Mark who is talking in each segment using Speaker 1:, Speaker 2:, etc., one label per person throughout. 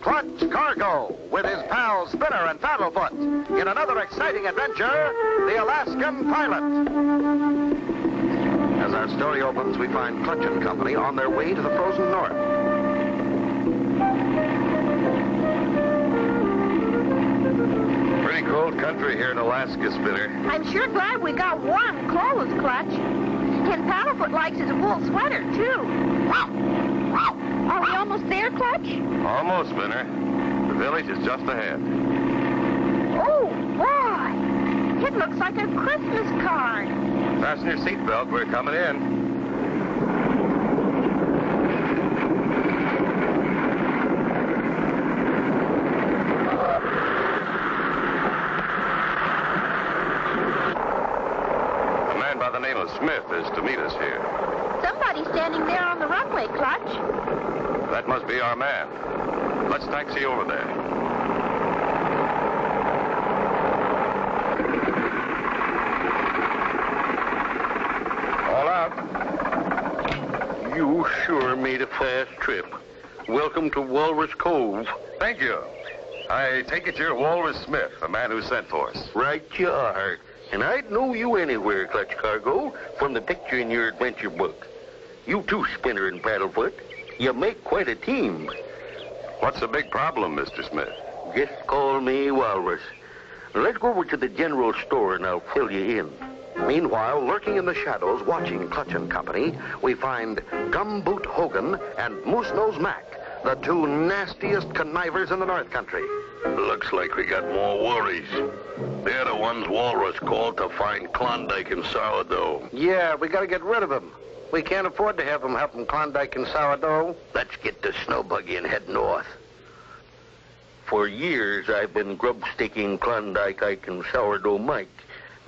Speaker 1: Clutch Cargo with his pals Spinner and Paddlefoot in another exciting adventure, the Alaskan Pilot. As our story opens, we find Clutch and Company on their way to the frozen north.
Speaker 2: Pretty cold country here in Alaska, Spinner.
Speaker 3: I'm sure glad we got warm clothes, Clutch. And Paddlefoot likes his wool sweater, too. Are we almost there, Clutch?
Speaker 2: Almost, Spinner. The village is just ahead.
Speaker 3: Oh, boy. It looks like a Christmas card.
Speaker 2: Fasten your seatbelt. We're coming in. A man by the name of Smith is to meet us here.
Speaker 3: Somebody's standing there on the runway, Clutch.
Speaker 2: That must be our man. Let's taxi over there. All out.
Speaker 4: You sure made a fast trip. Welcome to Walrus Cove.
Speaker 2: Thank you. I take it you're Walrus Smith, the man who sent for us.
Speaker 4: Right you are. And I'd know you anywhere, Clutch Cargo, from the picture in your adventure book. You too, Spinner and Paddlefoot. You make quite a team.
Speaker 2: What's the big problem, Mr. Smith?
Speaker 4: Just call me Walrus. Let's go over to the general store and I'll fill you in.
Speaker 1: Meanwhile, lurking in the shadows, watching Clutch and Company, we find Gumboot Hogan and Moose Nose Mac, the two nastiest connivers in the North Country.
Speaker 4: Looks like we got more worries. They're the ones Walrus called to find Klondike and Sourdough.
Speaker 1: Yeah, we gotta get rid of them. We can't afford to have them helping Klondike and Sourdough.
Speaker 4: Let's get the snow buggy and head north. For years, I've been grub-sticking Klondike Ike and Sourdough Mike.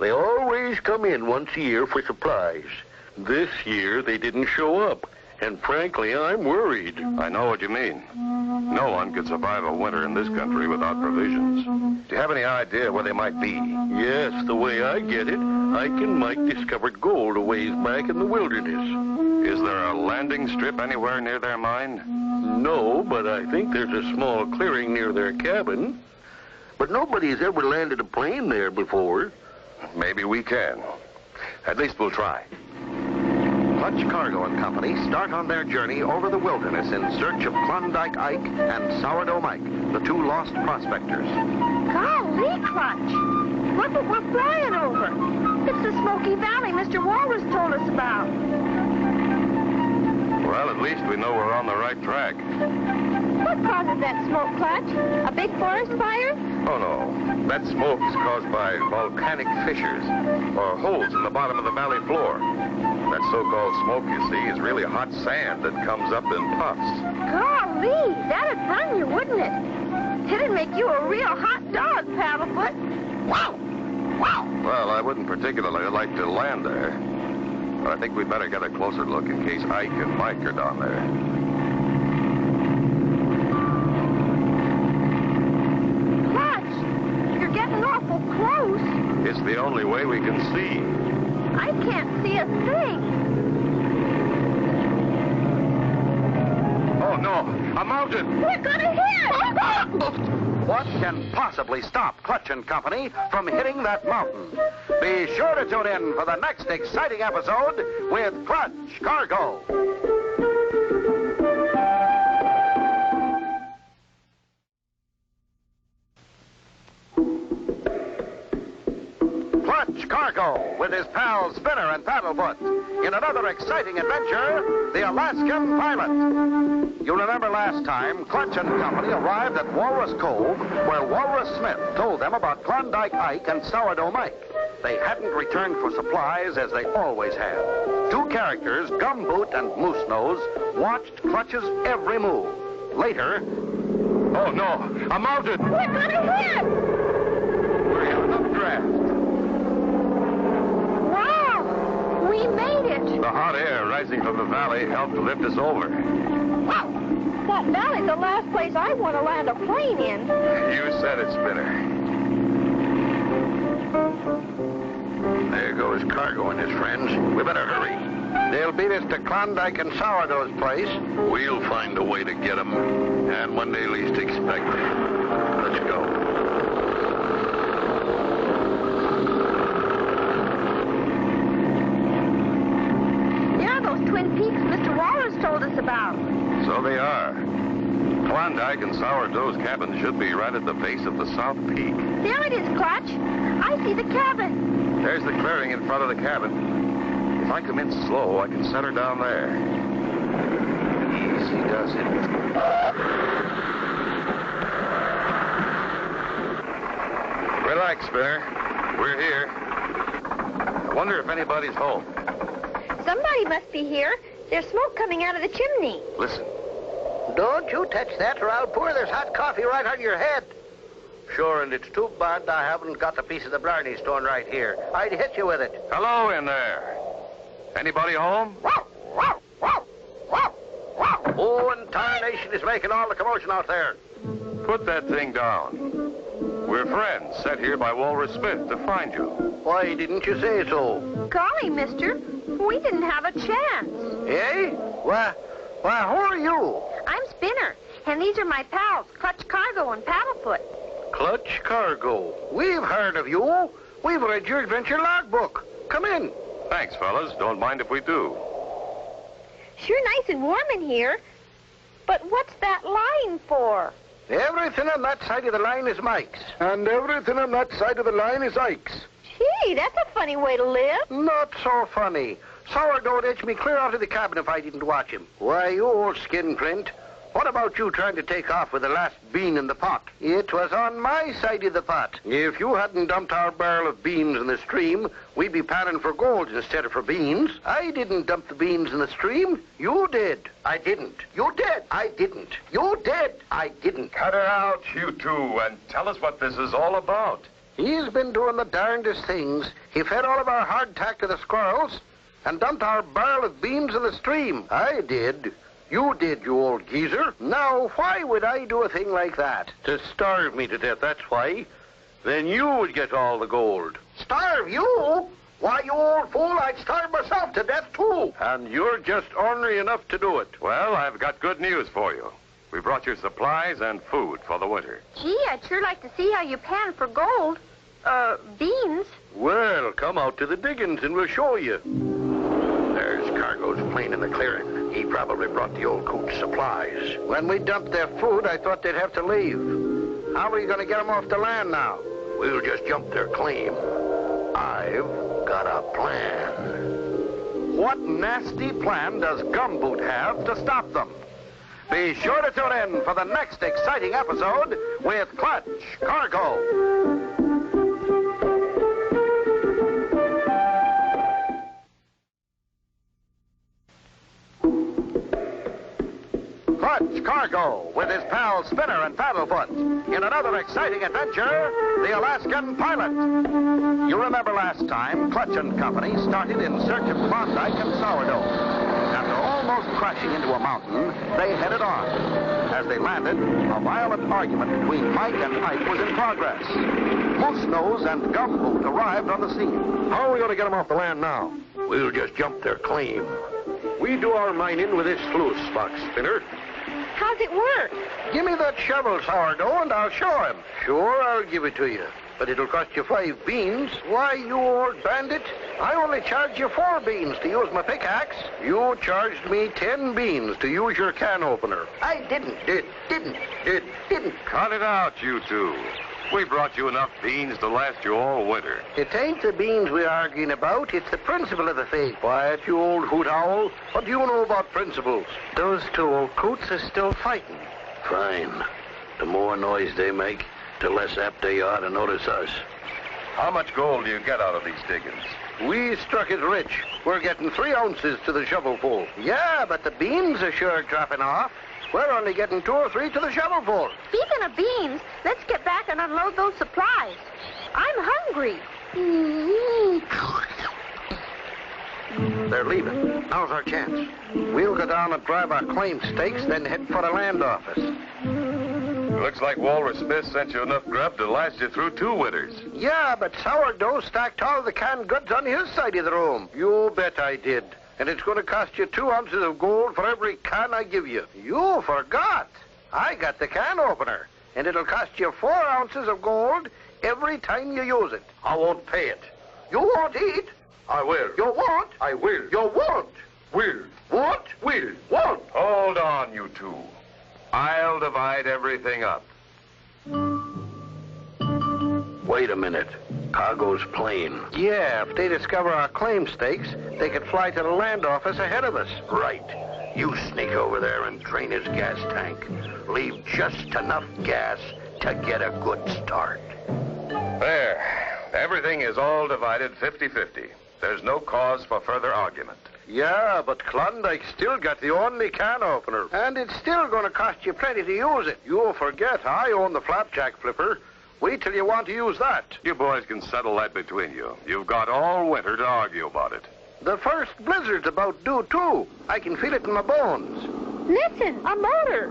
Speaker 4: They always come in once a year for supplies. This year, they didn't show up. And frankly, I'm worried.
Speaker 2: I know what you mean. No one could survive a winter in this country without provisions. Do you have any idea where they might be?
Speaker 4: Yes, the way I get it, Ike and Mike discovered gold a ways back in the wilderness.
Speaker 2: Is there a landing strip anywhere near their mine?
Speaker 4: No, but I think there's a small clearing near their cabin. But nobody's ever landed a plane there before.
Speaker 2: Maybe we can. At least we'll try.
Speaker 1: Clutch Cargo and Company start on their journey over the wilderness in search of Klondike Ike and Sourdough Mike, the two lost prospectors.
Speaker 3: Golly, Clutch. Look what we're flying over. It's the Smoky Valley Mr. Walrus told us about.
Speaker 2: Well, at least we know we're on the right track.
Speaker 3: What causes that smoke, Clutch? A big forest fire?
Speaker 2: Oh, no. That smoke is caused by volcanic fissures, or holes in the bottom of the valley floor. That so-called smoke, you see, is really hot sand that comes up in puffs.
Speaker 3: Golly, that'd burn you, wouldn't it? It'd make you a real hot dog, Paddlefoot. Wow! Wow!
Speaker 2: Well, I wouldn't particularly like to land there. But I think we'd better get a closer look in case Ike and Mike are down there.
Speaker 3: Clutch, you're getting awful close.
Speaker 2: It's the only way we can see.
Speaker 3: I can't see a thing.
Speaker 2: Oh, no! A mountain!
Speaker 3: We're gonna hit!
Speaker 1: What can possibly stop Clutch and Company from hitting that mountain? Be sure to tune in for the next exciting episode with Clutch Cargo. Clutch Cargo with his pals Spinner and Paddlefoot in another exciting adventure, the Alaskan Pilot. You remember last time, Clutch and Company arrived at Walrus Cove, where Walrus Smith told them about Klondike Ike and Sourdough Mike. They hadn't returned for supplies as they always had. Two characters, Gumboot and Moose Nose, watched Clutch's every move. Later...
Speaker 2: Oh, no! A mountain!
Speaker 3: We're gonna hit!
Speaker 2: We're in an updraft.
Speaker 3: Wow! We made it!
Speaker 2: The hot air rising from the valley helped to lift us over.
Speaker 3: Wow! That valley's the last place I want to land a plane in.
Speaker 2: You said it, Spinner.
Speaker 4: There goes Cargo and his friends. We better hurry.
Speaker 1: They'll beat us to Klondike and Sourdough's place.
Speaker 4: We'll find a way to get them, and when they least expect it. Let's go.
Speaker 3: There are those Twin Peaks Mr. Walrus told us about.
Speaker 2: So they are. Klondike and Sourdough's cabin should be right at the base of the South Peak.
Speaker 3: There it is, Clutch. I see the cabin.
Speaker 2: There's the clearing in front of the cabin. If I come in slow, I can set her down there. Easy does it. Relax, Spinner. We're here. I wonder if anybody's home.
Speaker 3: Somebody must be here. There's smoke coming out of the chimney.
Speaker 2: Listen.
Speaker 1: Don't you touch that or I'll pour this hot coffee right on your head. Sure, and it's too bad I haven't got the piece of the Blarney Stone right here. I'd hit you with it.
Speaker 2: Hello in there. Anybody home?
Speaker 1: Oh, and tarnation is making all the commotion out there.
Speaker 2: Put that thing down. We're friends, sent here by Walrus Smith to find you.
Speaker 1: Why didn't you say so?
Speaker 3: Golly, mister, we didn't have a chance.
Speaker 1: Eh? Why, who are you?
Speaker 3: I'm Spinner, and these are my pals, Clutch Cargo and Paddlefoot.
Speaker 1: Clutch Cargo. We've heard of you. We've read your adventure logbook. Come in.
Speaker 2: Thanks, fellas. Don't mind if we do.
Speaker 3: Sure nice and warm in here. But what's that line for?
Speaker 1: Everything on that side of the line is Mike's. And everything on that side of the line is Ike's.
Speaker 3: Gee, that's a funny way to live.
Speaker 1: Not so funny. Sourdough edged me clear out of the cabin if I didn't watch him. Why, you old skin print. What about you trying to take off with the last bean in the pot? It was on my side of the pot. If you hadn't dumped our barrel of beans in the stream, we'd be panning for gold instead of for beans. I didn't dump the beans in the stream. You did. I didn't. You did. I didn't. You did. I didn't.
Speaker 2: Cut her out, you two, and tell us what this is all about.
Speaker 1: He's been doing the darndest things. He fed all of our hardtack to the squirrels and dumped our barrel of beans in the stream. I did. You did, you old geezer. Now, why would I do a thing like that? To starve me to death, that's why. Then you would get all the gold. Starve you? Why, you old fool, I'd starve myself to death, too. And you're just ornery enough to do it.
Speaker 2: Well, I've got good news for you. We brought you supplies and food for the winter.
Speaker 3: Gee, I'd sure like to see how you pan for gold. Beans.
Speaker 1: Well, come out to the diggings and we'll show you.
Speaker 4: There's Cargo's plane in the clearing. He probably brought the old coot's supplies.
Speaker 1: When we dumped their food, I thought they'd have to leave. How are you going to get them off the land now?
Speaker 4: We'll just jump their claim. I've got a plan.
Speaker 1: What nasty plan does Gumboot have to stop them? Be sure to tune in for the next exciting episode with Clutch Cargo. Clutch Cargo with his pals Spinner and Paddlefoot in another exciting adventure, the Alaskan Pilot. You remember last time, Clutch and Company started in search of Klondike and Sourdough. After almost crashing into a mountain, they headed on. As they landed, a violent argument between Mike and Ike was in progress. Moose Nose and Gumboot arrived on the scene. How are we going to get them off the land now?
Speaker 4: We'll just jump their claim.
Speaker 1: We do our mining with this sluice box, Spinner.
Speaker 3: How's it work?
Speaker 1: Give me that shovel, Sourdough, and I'll show him. Sure, I'll give it to you. But it'll cost you 5 beans. Why, you old bandit? I only charged you 4 beans to use my pickaxe. You charged me 10 beans to use your can opener. I didn't.
Speaker 2: Cut it out, you two. We brought you enough beans to last you all winter.
Speaker 1: It ain't the beans we're arguing about. It's the principle of the thing. Quiet, you old hoot owl. What do you know about principles? Those two old coots are still fighting.
Speaker 4: Fine. The more noise they make, the less apt they are to notice us.
Speaker 2: How much gold do you get out of these diggings?
Speaker 1: We struck it rich. We're getting 3 ounces to the shovelful. Yeah, but the beans are sure dropping off. We're only getting 2 or 3 to the shovelful.
Speaker 3: Speaking of beans, let's get back and unload those supplies. I'm hungry.
Speaker 1: They're leaving. Now's our chance. We'll go down and drive our claim stakes, then head for the land office.
Speaker 2: Looks like Walrus Smith sent you enough grub to last you through 2 winters.
Speaker 1: Yeah, but Sourdough stacked all the canned goods on his side of the room. You bet I did. And it's going to cost you 2 ounces of gold for every can I give you. You forgot. I got the can opener. And it'll cost you 4 ounces of gold every time you use it.
Speaker 4: I won't pay it.
Speaker 1: You won't eat.
Speaker 4: I will.
Speaker 1: You won't.
Speaker 4: I will.
Speaker 1: You won't.
Speaker 4: Will.
Speaker 1: Won't.
Speaker 4: Will.
Speaker 1: Won't.
Speaker 2: Hold on, you two. I'll divide everything up.
Speaker 4: Wait a minute. Cargo's plane.
Speaker 1: Yeah, if they discover our claim stakes, they could fly to the land office ahead of us.
Speaker 4: Right. You sneak over there and drain his gas tank. Leave just enough gas to get a good start.
Speaker 2: There. Everything is all divided 50-50. There's no cause for further argument.
Speaker 1: Yeah, but Klondike's still got the only can opener. And it's still going to cost you plenty to use it. You'll forget I own the flapjack flipper. Wait till you want to use that.
Speaker 2: You boys can settle that between you. You've got all winter to argue about it.
Speaker 1: The first blizzard's about due, too. I can feel it in my bones.
Speaker 3: Listen, a motor.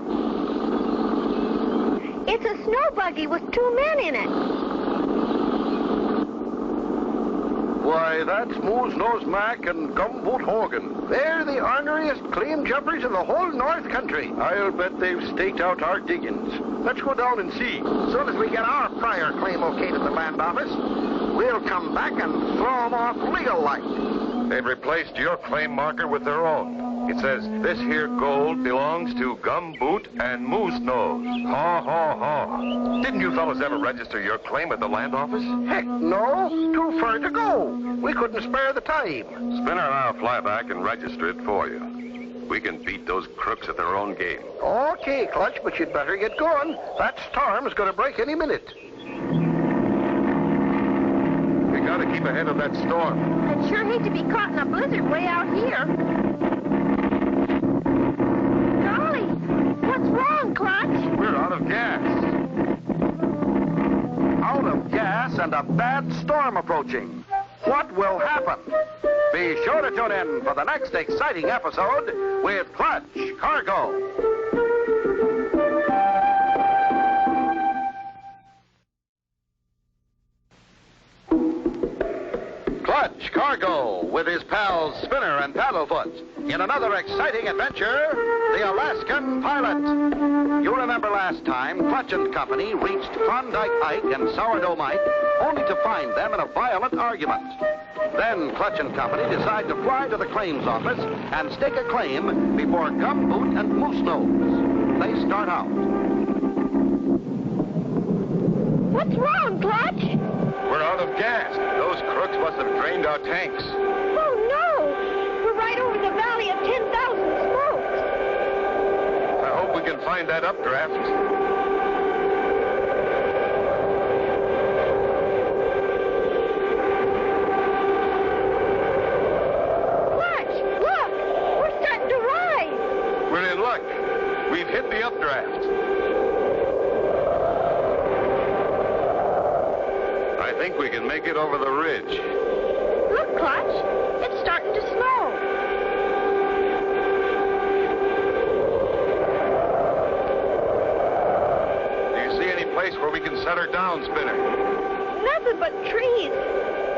Speaker 3: It's a snow buggy with 2 men in it.
Speaker 1: Why, that's Moose-Nose Mac and Gumboot Hogan. They're the orneriest claim jumpers in the whole North Country. I'll bet they've staked out our diggings. Let's go down and see. As soon as we get our prior claim okayed at the land office, we'll come back and throw them off legal-like.
Speaker 2: They've replaced your claim marker with their own. It says, this here gold belongs to Gumboot and Moose Nose. Ha, ha, ha. Didn't you fellas ever register your claim at the land office?
Speaker 1: Heck no, too far to go. We couldn't spare the time.
Speaker 2: Spinner and I'll fly back and register it for you. We can beat those crooks at their own game.
Speaker 1: Okay, Clutch, but you'd better get going. That storm's going to break any minute.
Speaker 2: We gotta keep ahead of that storm.
Speaker 3: I'd sure hate to be caught in a blizzard way out here. Golly, what's wrong, Clutch?
Speaker 2: We're out of gas.
Speaker 1: Out of gas and a bad storm approaching. What will happen? Be sure to tune in for the next exciting episode with Clutch Cargo. Clutch Cargo with his pals Spinner and Paddlefoot in another exciting adventure, the Alaskan Pilot. You remember last time Clutch and Company reached Klondike Ike and Sourdough Mike only to find them in a violent argument. Then Clutch and Company decide to fly to the claims office and stake a claim before Gumboot and Moose Nose. They start out.
Speaker 3: What's wrong, Clutch?
Speaker 2: We're out of gas. Those crooks must have drained our tanks.
Speaker 3: Oh, no! We're right over the valley of 10,000 smokes.
Speaker 2: I hope we can find that updraft.
Speaker 3: Clutch, look! We're starting to rise.
Speaker 2: We're in luck. We've hit the updraft. I think we can make it over the ridge.
Speaker 3: Look, Clutch, it's starting to snow.
Speaker 2: Do you see any place where we can set her down, Spinner?
Speaker 3: Nothing but trees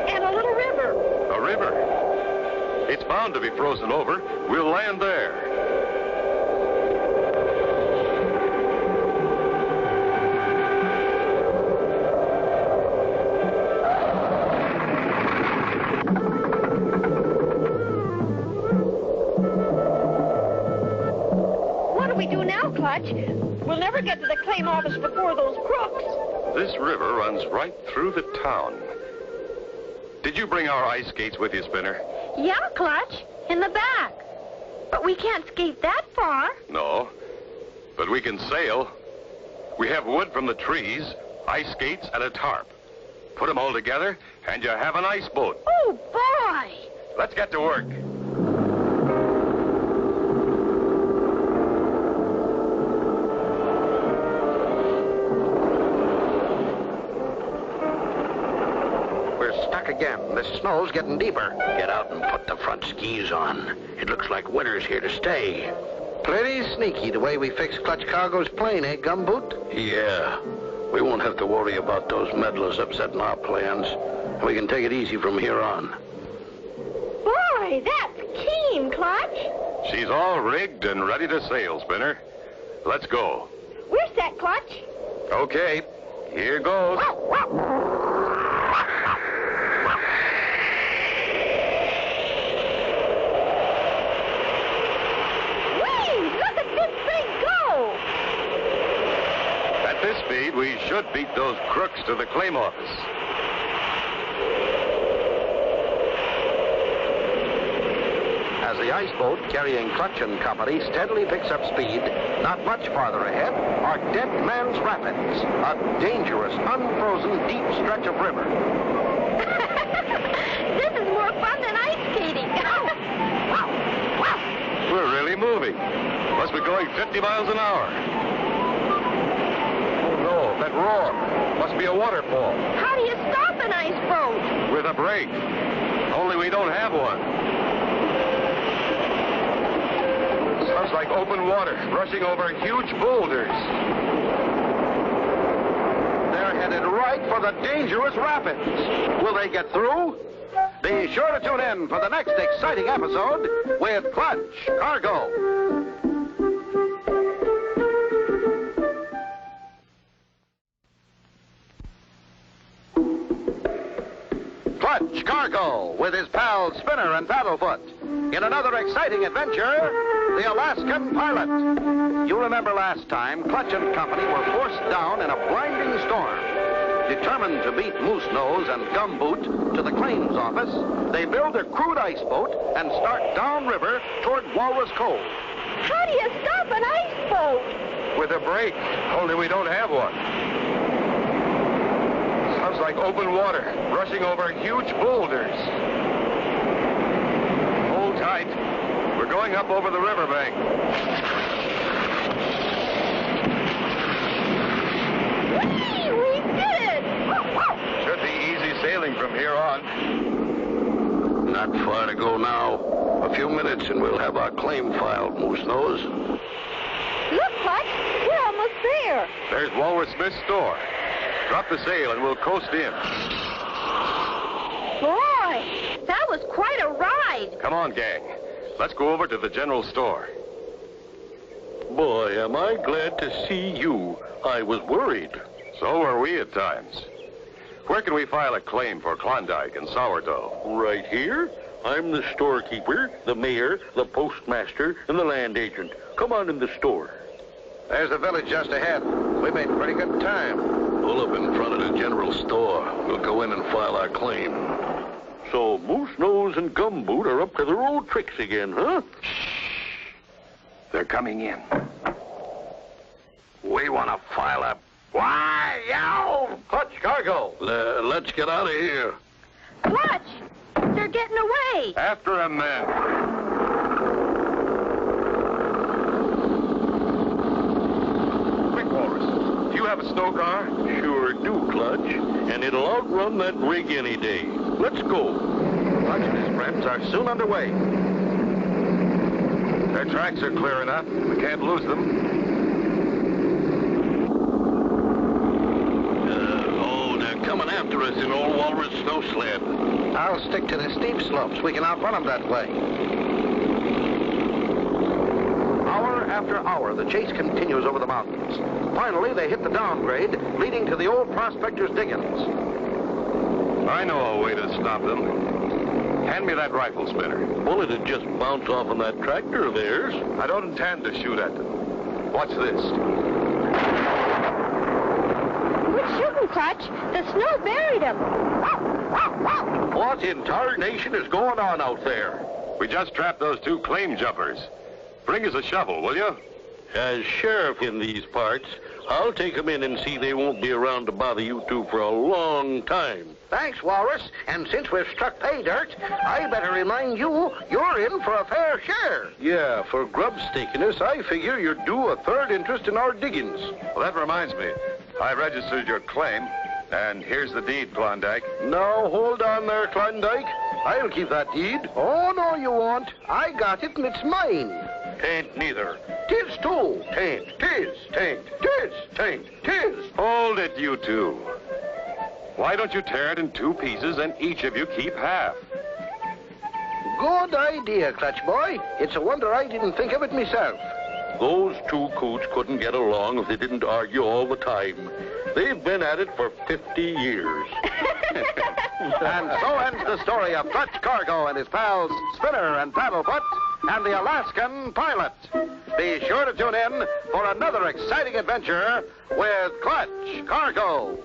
Speaker 3: and a little river.
Speaker 2: A river? It's bound to be frozen over. We'll land there.
Speaker 3: Clutch. We'll never get to the claim office before those crooks.
Speaker 2: This river runs right through the town. Did you bring our ice skates with you, Spinner?
Speaker 3: Yeah, Clutch, in the back. But we can't skate that far.
Speaker 2: No, but we can sail. We have wood from the trees, ice skates, and a tarp. Put them all together, and you have an ice boat.
Speaker 3: Oh, boy!
Speaker 2: Let's get to work.
Speaker 1: Stuck again. The snow's getting deeper.
Speaker 4: Get out and put the front skis on. It looks like winter's here to stay.
Speaker 1: Plenty sneaky the way we fixed Clutch Cargo's plane, eh, Gumboot?
Speaker 4: Yeah. We won't have to worry about those meddlers upsetting our plans. We can take it easy from here on.
Speaker 3: Boy, Boy, that's keen, Clutch.
Speaker 2: She's all rigged and ready to sail, Spinner. Let's go.
Speaker 3: We're set, Clutch.
Speaker 2: Okay, here goes. At this speed, we should beat those crooks to the claim office.
Speaker 1: As the ice boat carrying Clutch and Company steadily picks up speed, not much farther ahead are Dead Man's Rapids, a dangerous, unfrozen, deep stretch of river.
Speaker 3: This is more fun than ice skating.
Speaker 2: We're really moving. Must be going 50 miles an hour. Oh, no, that roar. Must be a waterfall.
Speaker 3: How do you stop an ice boat?
Speaker 2: With a brake. Only we don't have one. Sounds like open water rushing over huge boulders.
Speaker 1: They're headed right for the dangerous rapids. Will they get through? Be sure to tune in for the next exciting episode with Clutch Cargo. Clutch Cargo with his pals Spinner and Paddlefoot in another exciting adventure, the Alaskan Pilot. You remember last time, Clutch and Company were forced down in a blinding storm. Determined to beat Moose Nose and Gumboot to the claims office, they build a crude ice boat and start downriver toward Walrus Cove.
Speaker 3: How do you stop an ice boat?
Speaker 2: With a brake. Only we don't have one. Sounds like open water rushing over huge boulders. Hold tight. We're going up over the riverbank.
Speaker 3: We did it!
Speaker 2: Should be easy sailing from here on.
Speaker 4: Not far to go now. A few minutes and we'll have our claim filed, Moose Nose.
Speaker 3: Look, Clutch, we're almost there.
Speaker 2: There's Walrus Smith's store. Drop the sail and we'll coast in.
Speaker 3: Boy, that was quite a ride.
Speaker 2: Come on, gang. Let's go over to the general store.
Speaker 4: Boy, am I glad to see you. I was worried.
Speaker 2: So were we at times. Where can we file a claim for Klondike and sourdough?
Speaker 4: Right here. I'm the storekeeper, the mayor, the postmaster, and the land agent. Come on in the store.
Speaker 1: There's the village just ahead. We made pretty good time.
Speaker 4: Pull up in front of the general store. We'll go in and file our claim. So Moose Nose and Gumboot are up to their old tricks again, huh?
Speaker 2: Shh. They're coming in.
Speaker 4: We want to file a... Why, yow!
Speaker 1: Clutch Cargo.
Speaker 4: Let's get out of here.
Speaker 3: Clutch, they're getting away.
Speaker 2: After him, men. Quick, Walrus. Do you have a snow car?
Speaker 4: Sure do, Clutch. And it'll outrun that rig any day. Let's go.
Speaker 1: Clutch and his friends are soon underway.
Speaker 2: Their tracks are clear enough. We can't lose them.
Speaker 4: Coming after us in old Walrus snow sled.
Speaker 1: I'll stick to the steep slopes. We can outrun them that way. Hour after hour, the chase continues over the mountains. Finally, they hit the downgrade, leading to the old prospector's diggings.
Speaker 2: I know a way to stop them. Hand me that rifle, Spinner.
Speaker 4: Well, it'd just bounce off on that tractor of theirs.
Speaker 2: I don't intend to shoot at them. Watch this.
Speaker 3: Shooting, Clutch. The snow buried him.
Speaker 4: What in tarnation is going on out there?
Speaker 2: We just trapped those two claim jumpers. Bring us a shovel, will you?
Speaker 4: As sheriff in these parts, I'll take them in and see they won't be around to bother you two for a long time.
Speaker 1: Thanks, Walrus. And since we've struck pay dirt, I better remind you, you're in for a fair share.
Speaker 4: Yeah, for grub stickiness, I figure you're due a third interest in our diggings.
Speaker 2: Well, that reminds me. I registered your claim, and here's the deed, Klondike.
Speaker 4: Now, hold on there, Klondike. I'll keep that deed.
Speaker 1: Oh, no, you won't. I got it, and it's mine.
Speaker 4: Tain't neither.
Speaker 1: Tis too. Tain't. Tis. Tain't. Tis. Tain't. Tis.
Speaker 2: Hold it, you two. Why don't you tear it in two pieces and each of you keep half?
Speaker 5: Good idea, Clutch Boy. It's a wonder I didn't think of it myself.
Speaker 4: Those two coots couldn't get along if they didn't argue all the time. They've been at it for 50 years.
Speaker 1: And so ends the story of Clutch Cargo and his pals Spinner and Paddlefoot and the Alaskan Pilot. Be sure to tune in for another exciting adventure with Clutch Cargo.